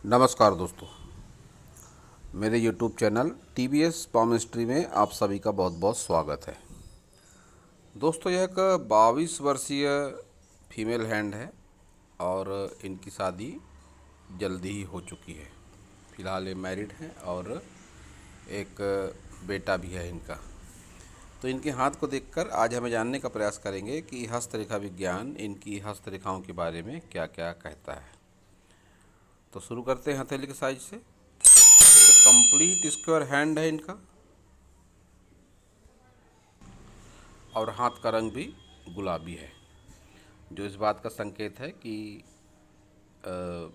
नमस्कार दोस्तों, मेरे YouTube चैनल TBS पॉमिस्ट्री में आप सभी का बहुत बहुत स्वागत है। दोस्तों, यह एक 22 वर्षीय फीमेल हैंड है और इनकी शादी जल्दी ही हो चुकी है। फ़िलहाल ये मैरिड हैं और एक बेटा भी है इनका। तो इनके हाथ को देखकर आज हमें जानने का प्रयास करेंगे कि हस्तरेखा विज्ञान इनकी हस्तरेखाओं के बारे में क्या क्या कहता है। तो शुरू करते हैं हथेली के साइज से। कंप्लीट स्क्वायर हैंड है इनका और हाथ का रंग भी गुलाबी है, जो इस बात का संकेत है कि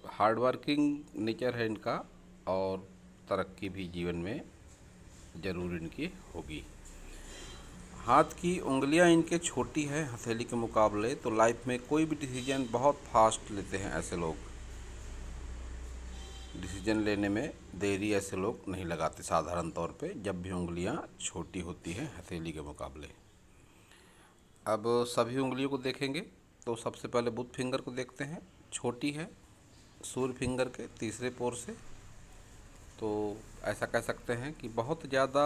हार्ड वर्किंग नेचर है इनका और तरक्की भी जीवन में ज़रूर इनकी होगी। हाथ की उंगलियां इनके छोटी हैं हथेली के मुकाबले, तो लाइफ में कोई भी डिसीजन बहुत फास्ट लेते हैं। ऐसे लोग डिसीजन लेने में देरी ऐसे लोग नहीं लगाते साधारण तौर पे, जब भी उंगलियां छोटी होती हैं हथेली के मुकाबले। अब सभी उंगलियों को देखेंगे तो सबसे पहले बुध फिंगर को देखते हैं। छोटी है सूर्य फिंगर के तीसरे पोर से, तो ऐसा कह सकते हैं कि बहुत ज़्यादा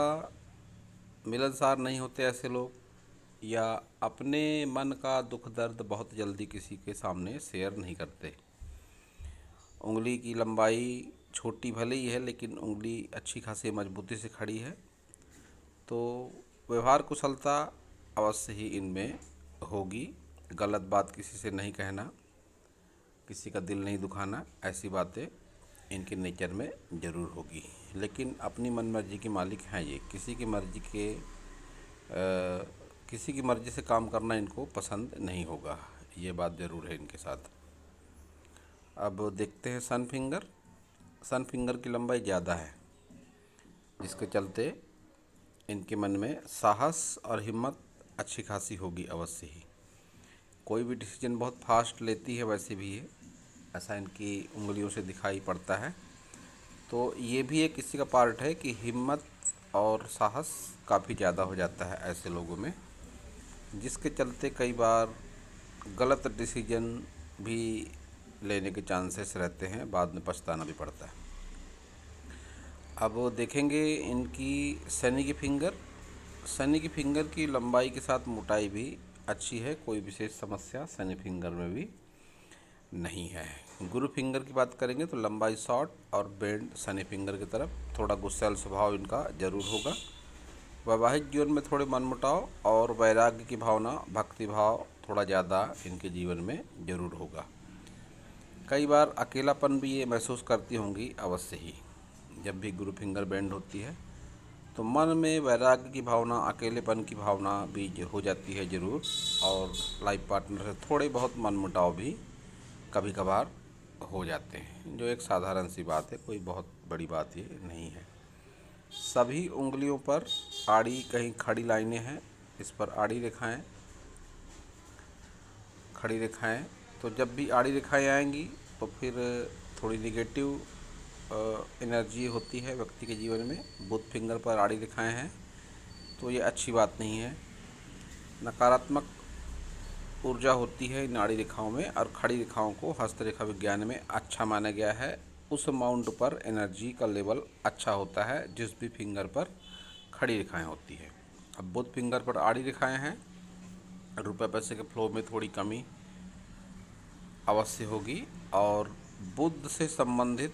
मिलनसार नहीं होते ऐसे लोग, या अपने मन का दुख दर्द बहुत जल्दी किसी के सामने शेयर नहीं करते। उंगली की लंबाई छोटी भले ही है, लेकिन उंगली अच्छी खासी मजबूती से खड़ी है, तो व्यवहार कुशलता अवश्य ही इनमें होगी। गलत बात किसी से नहीं कहना, किसी का दिल नहीं दुखाना, ऐसी बातें इनके नेचर में ज़रूर होगी। लेकिन अपनी मन मर्जी के मालिक हैं ये, किसी की मर्ज़ी से काम करना इनको पसंद नहीं होगा, ये बात ज़रूर है इनके साथ। अब देखते हैं सन फिंगर। सन फिंगर की लंबाई ज़्यादा है, जिसके चलते इनके मन में साहस और हिम्मत अच्छी खासी होगी अवश्य ही। कोई भी डिसीजन बहुत फास्ट लेती है वैसे भी ये, ऐसा इनकी उंगलियों से दिखाई पड़ता है। तो ये भी एक किसी का पार्ट है कि हिम्मत और साहस काफ़ी ज़्यादा हो जाता है ऐसे लोगों में, जिसके चलते कई बार गलत डिसीजन भी लेने के चांसेस रहते हैं, बाद में पछताना भी पड़ता है। अब देखेंगे इनकी शनि की फिंगर। शनि की फिंगर की लंबाई के साथ मोटाई भी अच्छी है, कोई विशेष समस्या शनि फिंगर में भी नहीं है। गुरु फिंगर की बात करेंगे तो लंबाई शॉर्ट और बेंड शनि फिंगर की तरफ, थोड़ा गुस्सैल स्वभाव इनका जरूर होगा। वैवाहिक जीवन में थोड़े मनमुटाव और वैराग्य की भावना, भक्ति भाव थोड़ा ज़्यादा इनके जीवन में जरूर होगा। कई बार अकेलापन भी ये महसूस करती होंगी अवश्य ही। जब भी गुरु फिंगर बेंड होती है तो मन में वैराग्य की भावना, अकेलेपन की भावना भी हो जाती है ज़रूर, और लाइफ पार्टनर से थोड़े बहुत मनमुटाव भी कभी कभार हो जाते हैं, जो एक साधारण सी बात है, कोई बहुत बड़ी बात ये नहीं है। सभी उंगलियों पर आड़ी कहीं खड़ी लाइनें हैं, इस पर आड़ी रेखाएं, खड़ी रेखाएं। तो जब भी आड़ी रेखाएं आएंगी तो फिर थोड़ी निगेटिव एनर्जी होती है व्यक्ति के जीवन में। बुध फिंगर पर आड़ी रेखाएं हैं तो ये अच्छी बात नहीं है, नकारात्मक ऊर्जा होती है इन आड़ी रेखाओं में। और खड़ी रेखाओं को हस्तरेखा विज्ञान में अच्छा माना गया है, उस अमाउंट पर एनर्जी का लेवल अच्छा होता है जिस भी फिंगर पर खड़ी रेखाएं होती है। अब बुध फिंगर पर आड़ी रेखाएं हैं, रुपये पैसे के फ्लो में थोड़ी कमी अवश्य होगी, और बुध से संबंधित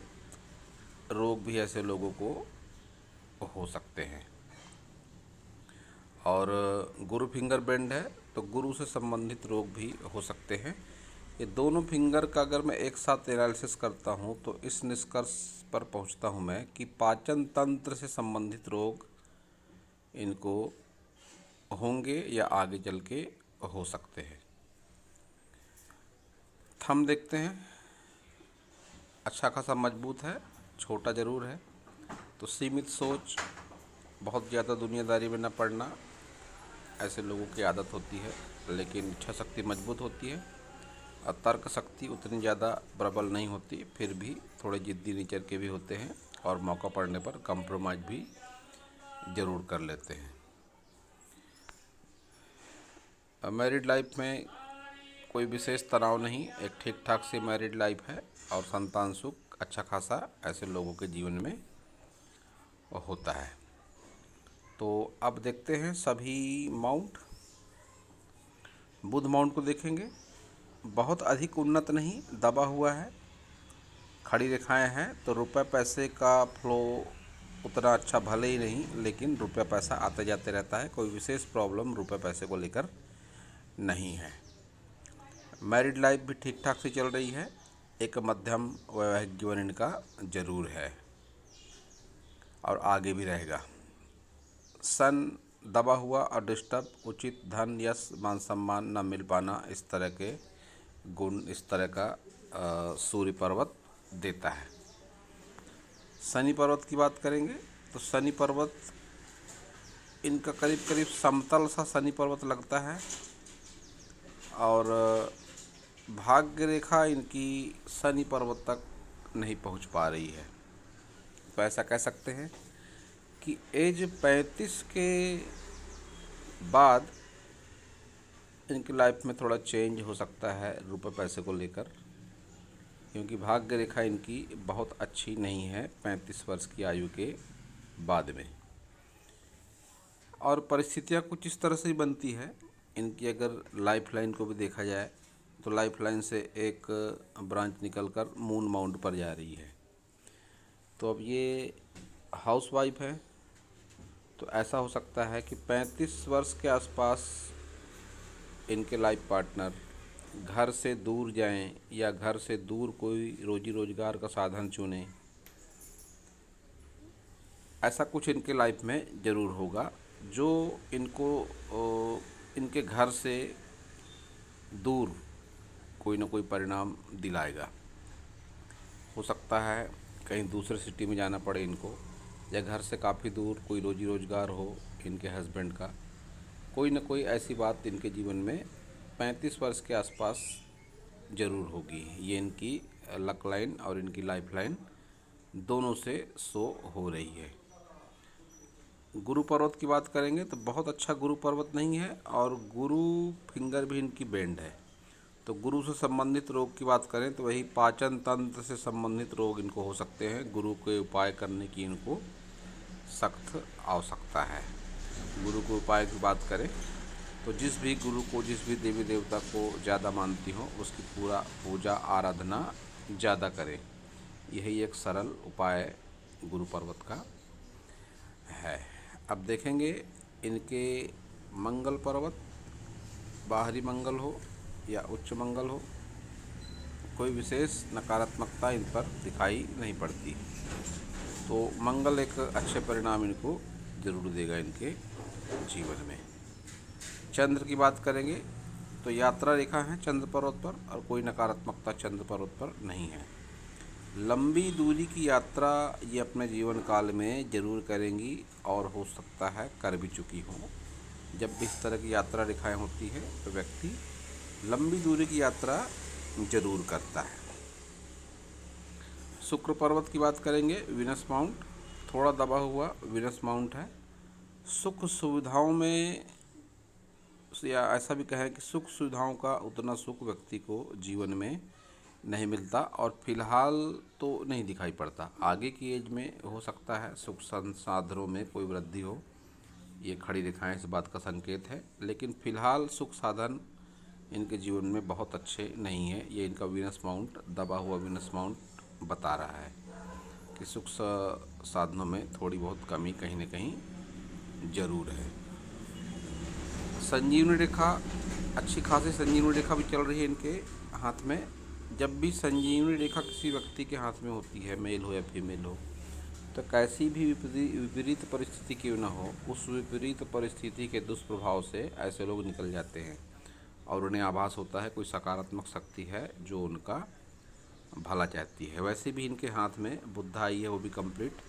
रोग भी ऐसे लोगों को हो सकते हैं। और गुरु फिंगर बेंड है तो गुरु से संबंधित रोग भी हो सकते हैं। ये दोनों फिंगर का अगर मैं एक साथ एनालिसिस करता हूँ तो इस निष्कर्ष पर पहुँचता हूँ मैं कि पाचन तंत्र से संबंधित रोग इनको होंगे या आगे चल के हो सकते हैं। थंब देखते हैं, अच्छा खासा मजबूत है, छोटा ज़रूर है। तो सीमित सोच, बहुत ज़्यादा दुनियादारी में न पड़ना, ऐसे लोगों की आदत होती है, लेकिन इच्छा शक्ति मजबूत होती है और तर्क शक्ति उतनी ज़्यादा प्रबल नहीं होती, फिर भी थोड़े जिद्दी नेचर के भी होते हैं और मौका पड़ने पर कंप्रोमाइज़ भी ज़रूर कर लेते हैं। मैरिड लाइफ में कोई विशेष तनाव नहीं, एक ठीक ठाक सी मैरिड लाइफ है और संतान सुख अच्छा खासा ऐसे लोगों के जीवन में होता है। तो अब देखते हैं सभी माउंट। बुध माउंट को देखेंगे, बहुत अधिक उन्नत नहीं, दबा हुआ है, खड़ी रेखाएं हैं, तो रुपए पैसे का फ्लो उतना अच्छा भले ही नहीं, लेकिन रुपया पैसा आते जाते रहता है। कोई विशेष प्रॉब्लम रुपए पैसे को लेकर नहीं है। मैरिड लाइफ भी ठीक ठाक से चल रही है, एक मध्यम वैवाहिक जीवन इनका जरूर है और आगे भी रहेगा। सन दबा हुआ और डिस्टर्ब, उचित धन यश मान सम्मान न मिल पाना, इस तरह के गुण, इस तरह का सूर्य पर्वत देता है। शनि पर्वत की बात करेंगे तो शनि पर्वत इनका करीब करीब समतल सा शनि पर्वत लगता है और भाग्य रेखा इनकी शनि पर्वत तक नहीं पहुंच पा रही है। तो ऐसा कह सकते हैं कि एज 35 के बाद इनकी लाइफ में थोड़ा चेंज हो सकता है रुपए पैसे को लेकर, क्योंकि भाग्य रेखा इनकी बहुत अच्छी नहीं है 35 वर्ष की आयु के बाद में। और परिस्थितियाँ कुछ इस तरह से ही बनती है इनकी। अगर लाइफ लाइन को भी देखा जाए तो लाइफ लाइन से एक ब्रांच निकलकर मून माउंट पर जा रही है। तो अब ये हाउस वाइफ है, तो ऐसा हो सकता है कि 35 वर्ष के आसपास इनके लाइफ पार्टनर घर से दूर जाएं या घर से दूर कोई रोजी रोजगार का साधन चुनें। ऐसा कुछ इनके लाइफ में ज़रूर होगा जो इनको इनके घर से दूर कोई ना कोई परिणाम दिलाएगा। हो सकता है कहीं दूसरे सिटी में जाना पड़े इनको, या घर से काफ़ी दूर कोई रोजी रोजगार हो इनके हस्बैंड का। कोई ना कोई ऐसी बात इनके जीवन में 35 वर्ष के आसपास ज़रूर होगी। ये इनकी लक लाइन और इनकी लाइफ लाइन दोनों से शो हो रही है। गुरु पर्वत की बात करेंगे तो बहुत अच्छा गुरु पर्वत नहीं है और गुरु फिंगर भी इनकी बेंड है। तो गुरु से संबंधित रोग की बात करें तो वही पाचन तंत्र से संबंधित रोग इनको हो सकते हैं। गुरु के उपाय करने की इनको सख्त आवश्यकता है। गुरु के उपाय की बात करें तो जिस भी गुरु को, जिस भी देवी देवता को ज़्यादा मानती हो उसकी पूरा पूजा आराधना ज़्यादा करें। यही एक सरल उपाय गुरु पर्वत का है। अब देखेंगे इनके मंगल पर्वत, बाहरी मंगल हो या उच्च मंगल हो, कोई विशेष नकारात्मकता इन पर दिखाई नहीं पड़ती। तो मंगल एक अच्छे परिणाम इनको जरूर देगा इनके जीवन में। चंद्र की बात करेंगे तो यात्रा रेखा है चंद्र पर्वत पर और कोई नकारात्मकता चंद्र पर्वत पर नहीं है। लंबी दूरी की यात्रा ये अपने जीवन काल में ज़रूर करेंगी और हो सकता है कर भी चुकी हो। जब भी इस तरह की यात्रा रेखाएं होती है तो व्यक्ति लंबी दूरी की यात्रा जरूर करता है। शुक्र पर्वत की बात करेंगे, वीनस माउंट, थोड़ा दबा हुआ वीनस माउंट है। सुख सुविधाओं में, या ऐसा भी कहें कि सुख सुविधाओं का उतना सुख व्यक्ति को जीवन में नहीं मिलता और फिलहाल तो नहीं दिखाई पड़ता। आगे की एज में हो सकता है सुख संसाधनों में कोई वृद्धि हो, ये खड़ी रेखाएं इस बात का संकेत है। लेकिन फिलहाल सुख साधन इनके जीवन में बहुत अच्छे नहीं है। ये इनका वीनस माउंट, दबा हुआ वीनस माउंट बता रहा है कि सुख साधनों में थोड़ी बहुत कमी कहीं ना कहीं ज़रूर है। संजीवनी रेखा, अच्छी खासी संजीवनी रेखा भी चल रही है इनके हाथ में। जब भी संजीवनी रेखा किसी व्यक्ति के हाथ में होती है, मेल हो या फीमेल हो, तो कैसी भी विपरीत परिस्थिति क्यों ना हो, उस विपरीत परिस्थिति के दुष्प्रभाव से ऐसे लोग निकल जाते हैं और उन्हें आभास होता है कोई सकारात्मक शक्ति है जो उनका भला चाहती है। वैसे भी इनके हाथ में बुद्धा आई है, वो भी कंप्लीट।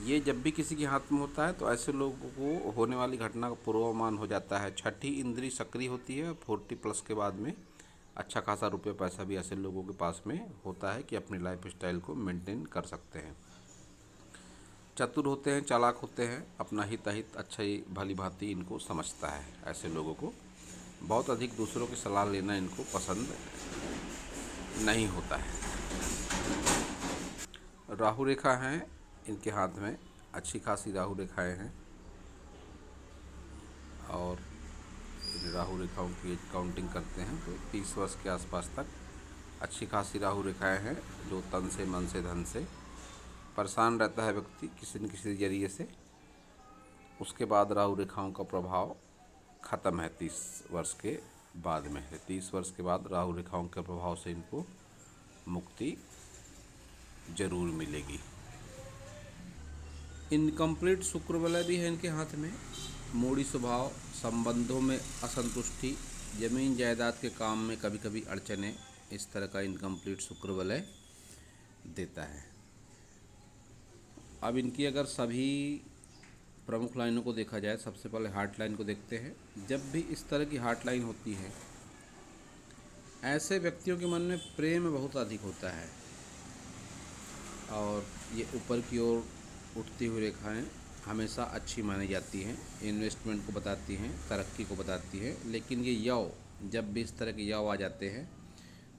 ये जब भी किसी के हाथ में होता है तो ऐसे लोगों को होने वाली घटना का पूर्वानुमान हो जाता है। छठी इंद्री सक्रिय होती है 40+ के बाद में। अच्छा खासा रुपये पैसा भी ऐसे लोगों के पास में होता है कि अपनी लाइफ स्टाइल को मेंटेन कर सकते हैं। चतुर होते हैं, चालाक होते हैं, अपना हित अहित अच्छा ही भली भांति इनको समझता है। ऐसे लोगों को बहुत अधिक दूसरों की सलाह लेना इनको पसंद नहीं होता है। राहु रेखा है इनके हाथ में, अच्छी खासी राहु रेखाएं हैं। और राहु रेखाओं की एज काउंटिंग करते हैं तो 30 वर्ष के आसपास तक अच्छी खासी राहु रेखाएं हैं, जो तन से, मन से, धन से परेशान रहता है व्यक्ति किसी न किसी जरिए से। उसके बाद राहु रेखाओं का प्रभाव ख़त्म है 30 वर्ष के बाद में है। 30 वर्ष के बाद राहु रेखाओं के प्रभाव से इनको मुक्ति जरूर मिलेगी। इनकम्प्लीट शुक्र वलय भी है इनके हाथ में। मूढ़ी स्वभाव, संबंधों में असंतुष्टि, जमीन जायदाद के काम में कभी कभी अड़चने, इस तरह का इनकम्प्लीट शुक्र वलय देता है। अब इनकी अगर सभी प्रमुख लाइनों को देखा जाए, सबसे पहले हार्ट लाइन को देखते हैं। जब भी इस तरह की हार्ट लाइन होती है, ऐसे व्यक्तियों के मन में प्रेम बहुत अधिक होता है और ये ऊपर की ओर उठती हुई रेखाएं हमेशा अच्छी मानी जाती हैं, इन्वेस्टमेंट को बताती हैं, तरक्की को बताती हैं। लेकिन ये यव, जब भी इस तरह के यव आ जाते हैं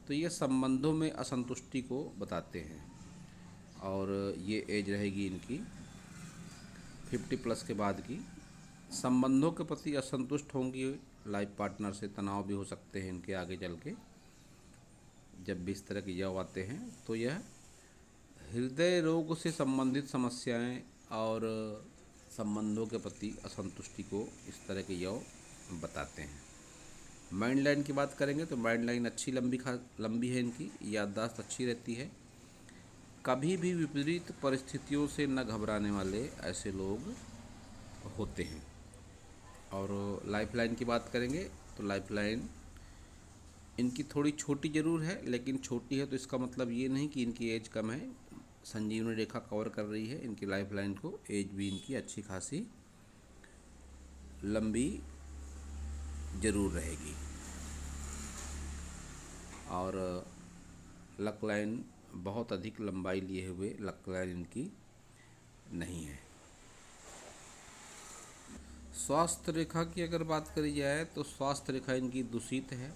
तो ये संबंधों में असंतुष्टि को बताते हैं। और ये एज रहेगी इनकी 50 प्लस के बाद की। संबंधों के प्रति असंतुष्ट होंगी, लाइफ पार्टनर से तनाव भी हो सकते हैं इनके आगे चल के। जब भी इस तरह के यव आते हैं तो यह हृदय रोग से संबंधित समस्याएं और संबंधों के प्रति असंतुष्टि को इस तरह के यव बताते हैं। माइंड लाइन की बात करेंगे तो माइंड लाइन अच्छी लंबी है इनकी, याददाश्त अच्छी रहती है। कभी भी विपरीत परिस्थितियों से न घबराने वाले ऐसे लोग होते हैं। और लाइफ लाइन की बात करेंगे तो लाइफ लाइन इनकी थोड़ी छोटी ज़रूर है, लेकिन छोटी है तो इसका मतलब ये नहीं कि इनकी एज कम है। संजीवनी रेखा कवर कर रही है इनकी लाइफ लाइन को, एज भी इनकी अच्छी खासी लंबी ज़रूर रहेगी। और लक लाइन बहुत अधिक लंबाई लिए हुए लक लाइन इनकी नहीं है। स्वास्थ्य रेखा की अगर बात करी जाए तो स्वास्थ्य रेखा इनकी दूषित है।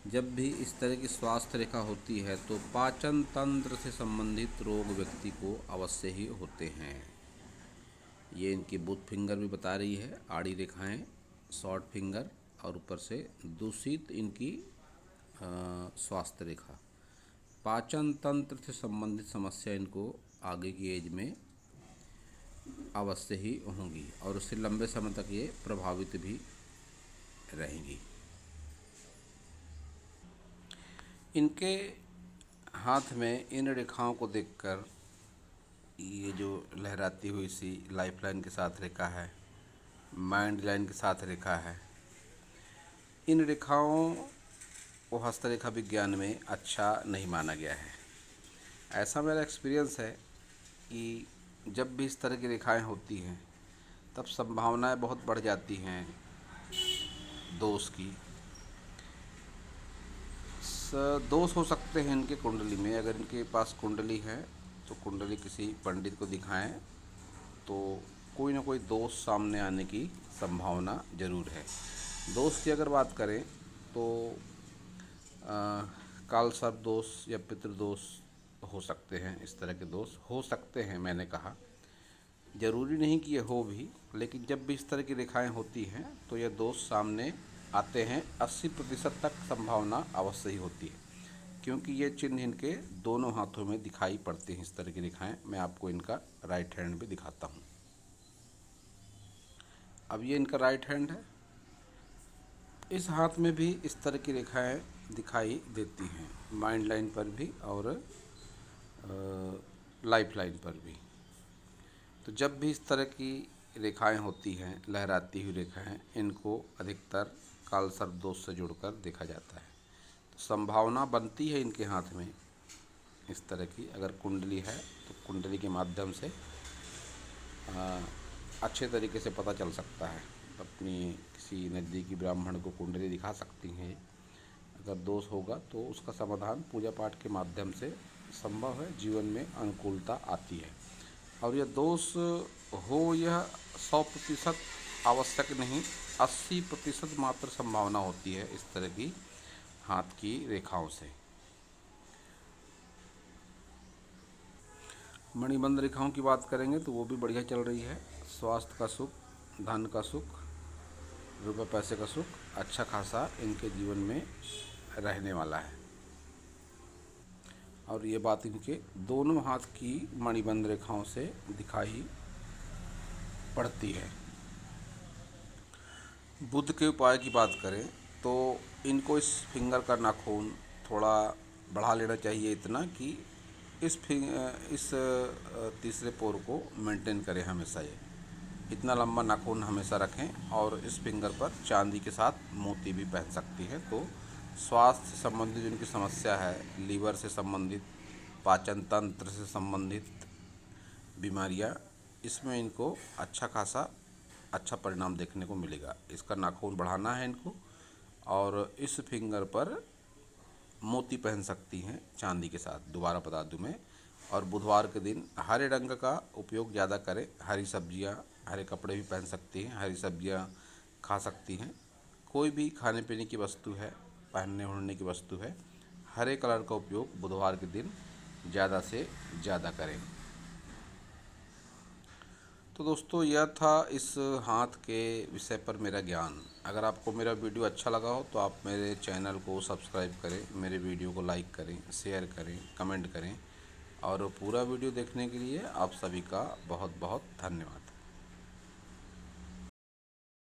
जब भी इस तरह की स्वास्थ्य रेखा होती है तो पाचन तंत्र से संबंधित रोग व्यक्ति को अवश्य ही होते हैं। ये इनकी बूथ फिंगर भी बता रही है, आड़ी रेखाएं, शॉर्ट फिंगर और ऊपर से दूषित इनकी स्वास्थ्य रेखा। पाचन तंत्र से संबंधित समस्या इनको आगे की एज में अवश्य ही होंगी और उससे लंबे समय तक ये प्रभावित भी रहेंगी। इनके हाथ में इन रेखाओं को देखकर ये जो लहराती हुई सी लाइफ लाइन के साथ रेखा है, माइंड लाइन के साथ रेखा है, इन रेखाओं को हस्तरेखा विज्ञान में अच्छा नहीं माना गया है। ऐसा मेरा एक्सपीरियंस है कि जब भी इस तरह की रेखाएं होती हैं तब संभावनाएं बहुत बढ़ जाती हैं दोष की। दोष हो सकते हैं इनके कुंडली में। अगर इनके पास कुंडली है तो कुंडली किसी पंडित को दिखाएं तो कोई ना कोई दोष सामने आने की संभावना ज़रूर है। दोष की अगर बात करें तो काल सर्प दोष या पितृदोष हो सकते हैं। इस तरह के दोष हो सकते हैं, मैंने कहा, ज़रूरी नहीं कि ये हो भी, लेकिन जब भी इस तरह की रेखाएं होती हैं तो यह दोष सामने आते हैं। 80% तक संभावना अवश्य ही होती है, क्योंकि ये चिन्ह इनके दोनों हाथों में दिखाई पड़ते हैं। इस तरह की रेखाएं मैं आपको इनका राइट हैंड भी दिखाता हूँ। अब ये इनका राइट हैंड है, इस हाथ में भी इस तरह की रेखाएं दिखाई देती हैं, माइंड लाइन पर भी और लाइफ लाइन पर भी। तो जब भी इस तरह की रेखाएं होती हैं, लहराती हुई रेखाएं, इनको अधिकतर काल सर्प दोष से जुड़कर देखा जाता है। तो संभावना बनती है इनके हाथ में इस तरह की। अगर कुंडली है तो कुंडली के माध्यम से अच्छे तरीके से पता चल सकता है। अपनी किसी नज़दीकी ब्राह्मण को कुंडली दिखा सकती हैं। अगर दोष होगा तो उसका समाधान पूजा पाठ के माध्यम से संभव है, जीवन में अनुकूलता आती है। और यह दोष हो, यह 100% आवश्यक नहीं, 80% मात्र संभावना होती है इस तरह की हाथ की रेखाओं से। मणिबंध रेखाओं की बात करेंगे तो वो भी बढ़िया चल रही है। स्वास्थ्य का सुख, धन का सुख, रुपये पैसे का सुख अच्छा खासा इनके जीवन में रहने वाला है। और ये बात इनके दोनों हाथ की मणिबंध रेखाओं से दिखाई पड़ती है। बुध के उपाय की बात करें तो इनको इस फिंगर का नाखून थोड़ा बढ़ा लेना चाहिए, इतना कि इस तीसरे पोर को मेंटेन करें हमेशा। ये इतना लंबा नाखून हमेशा रखें और इस फिंगर पर चांदी के साथ मोती भी पहन सकती हैं। तो स्वास्थ्य से संबंधित जिनकी समस्या है, लीवर से संबंधित, पाचन तंत्र से संबंधित बीमारियां, इसमें इनको अच्छा खासा अच्छा परिणाम देखने को मिलेगा। इसका नाखून बढ़ाना है इनको और इस फिंगर पर मोती पहन सकती हैं चांदी के साथ। दोबारा बता दूं मैं, और बुधवार के दिन हरे रंग का उपयोग ज़्यादा करें। हरी सब्जियां, हरे कपड़े भी पहन सकती हैं, हरी सब्जियां खा सकती हैं। कोई भी खाने पीने की वस्तु है, पहनने ओढ़ने की वस्तु है, हरे कलर का उपयोग बुधवार के दिन ज़्यादा से ज़्यादा करें। तो दोस्तों, यह था इस हाथ के विषय पर मेरा ज्ञान। अगर आपको मेरा वीडियो अच्छा लगा हो तो आप मेरे चैनल को सब्सक्राइब करें, मेरे वीडियो को लाइक करें, शेयर करें, कमेंट करें। और पूरा वीडियो देखने के लिए आप सभी का बहुत बहुत धन्यवाद।